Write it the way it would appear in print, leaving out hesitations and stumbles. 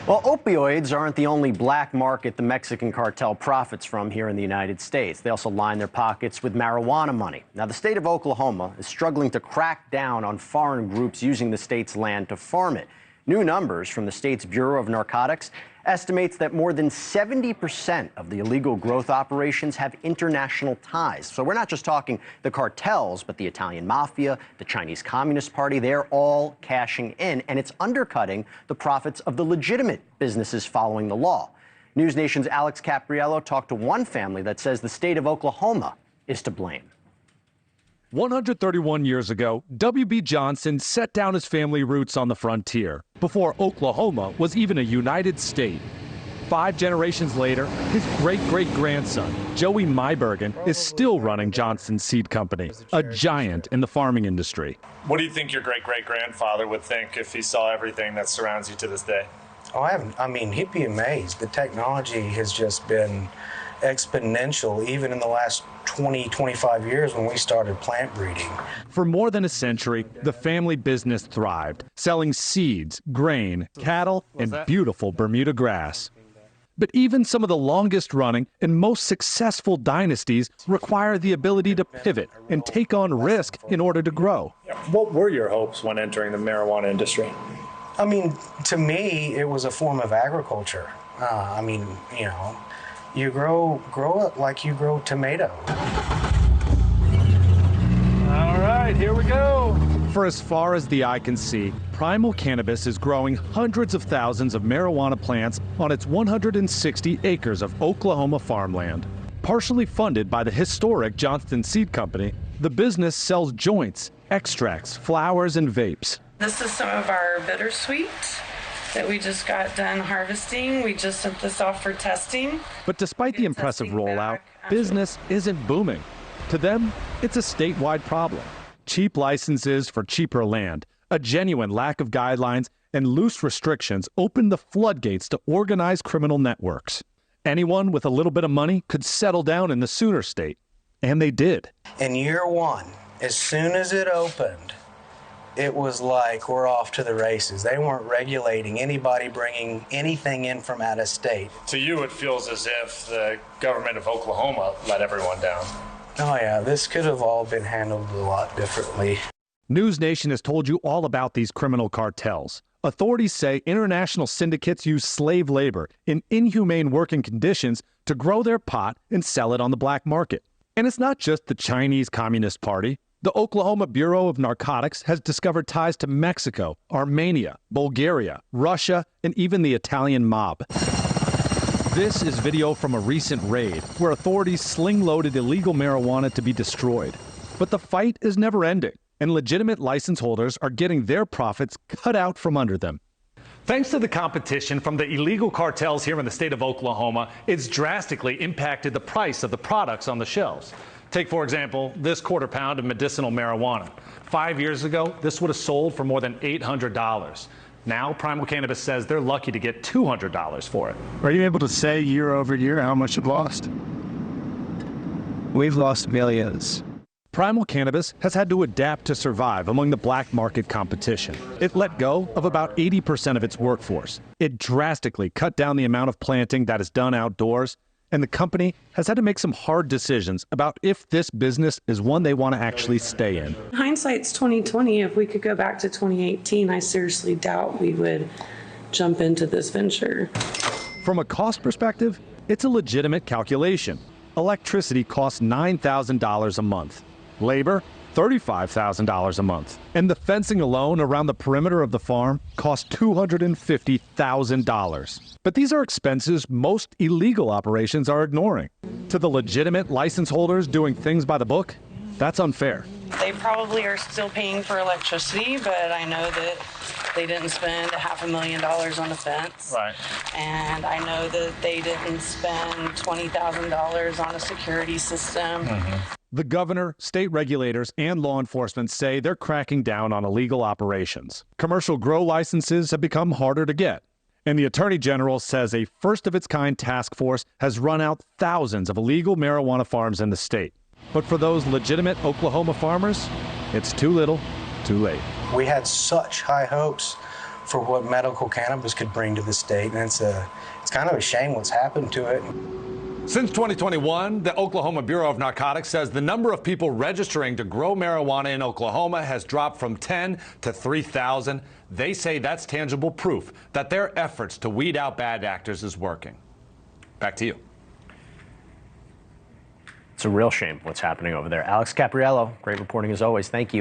Well, opioids aren't the only black market the Mexican cartel profits from here in the United States. They also line their pockets with marijuana money. Now, the state of Oklahoma is struggling to crack down on foreign groups using the state's land to farm it. New numbers from the state's Bureau of Narcotics estimates that more than 70% of the illegal growth operations have international ties. So we're not just talking the cartels, but the Italian mafia, the Chinese Communist Party. They're all cashing in, and it's undercutting the profits of the legitimate businesses following the law. NewsNation's Alex Capriello talked to one family that says the state of Oklahoma is to blame. 131 years ago, W.B. Johnson set down his family roots on the frontier, before Oklahoma was even a united state. 5 generations later, his great-great-grandson, Joey Mybergen, is still running Johnson's Seed Company, a giant in the farming industry. What do you think your great-great-grandfather would think if he saw everything that surrounds you to this day? He'd be amazed. The technology has just been exponential, even in the last 20, 25 years when we started plant breeding. For more than a century, the family business thrived, selling seeds, grain, cattle, and beautiful Bermuda grass. But even some of the longest running and most successful dynasties require the ability to pivot and take on risk in order to grow. What were your hopes when entering the marijuana industry? To me, it was a form of agriculture. You grow it like you grow tomato. All right, here we go. For as far as the eye can see, Primal Cannabis is growing hundreds of thousands of marijuana plants on its 160 acres of Oklahoma farmland. Partially funded by the historic Johnston Seed Company, the business sells joints, extracts, flowers, and vapes. This is some of our bittersweet that we just got done harvesting. We just sent this off for testing. But despite the impressive rollout, business isn't booming. To them, it's a statewide problem. Cheap licenses for cheaper land, a genuine lack of guidelines, and loose restrictions open the floodgates to organized criminal networks. Anyone with a little bit of money could settle down in the Sooner State. And they did. In year one, as soon as it opened, it was like we're off to the races. They weren't regulating anybody bringing anything in from out of state. To you, it feels as if the government of Oklahoma let everyone down. Oh yeah, this could have all been handled a lot differently. NewsNation has told you all about these criminal cartels. Authorities say international syndicates use slave labor in inhumane working conditions to grow their pot and sell it on the black market. And it's not just the Chinese Communist Party. The Oklahoma Bureau of Narcotics has discovered ties to Mexico, Armenia, Bulgaria, Russia, and even the Italian mob. This is video from a recent raid where authorities sling-loaded illegal marijuana to be destroyed. But the fight is never ending, and legitimate license holders are getting their profits cut out from under them. Thanks to the competition from the illegal cartels here in the state of Oklahoma, it's drastically impacted the price of the products on the shelves. Take, for example, this quarter pound of medicinal marijuana. 5 years ago, this would have sold for more than $800. Now, Primal Cannabis says they're lucky to get $200 for it. Are you able to say year over year how much you've lost? We've lost millions. Primal Cannabis has had to adapt to survive among the black market competition. It let go of about 80% of its workforce. It drastically cut down the amount of planting that is done outdoors, and the company has had to make some hard decisions about if this business is one they want to actually stay in. Hindsight's 2020. If we could go back to 2018, I seriously doubt we would jump into this venture. From a cost perspective, it's a legitimate calculation. Electricity costs $9,000 a month. Labor, $35,000 a month. And the fencing alone around the perimeter of the farm costs $250,000. But these are expenses most illegal operations are ignoring. To the legitimate license holders doing things by the book, that's unfair. They probably are still paying for electricity, but I know that they didn't spend $500,000 on a fence. Right. And I know that they didn't spend $20,000 on a security system. The governor, state regulators, and law enforcement say they're cracking down on illegal operations. Commercial grow licenses have become harder to get. And the Attorney General says a first-of-its-kind task force has run out thousands of illegal marijuana farms in the state. But for those legitimate Oklahoma farmers, it's too little, too late. We had such high hopes for what medical cannabis could bring to the state, and it's kind of a shame what's happened to it. Since 2021, the Oklahoma Bureau of Narcotics says the number of people registering to grow marijuana in Oklahoma has dropped from 10 to 3,000. They say that's tangible proof that their efforts to weed out bad actors is working. Back to you. It's a real shame what's happening over there. Alex Capriello, great reporting as always. Thank you.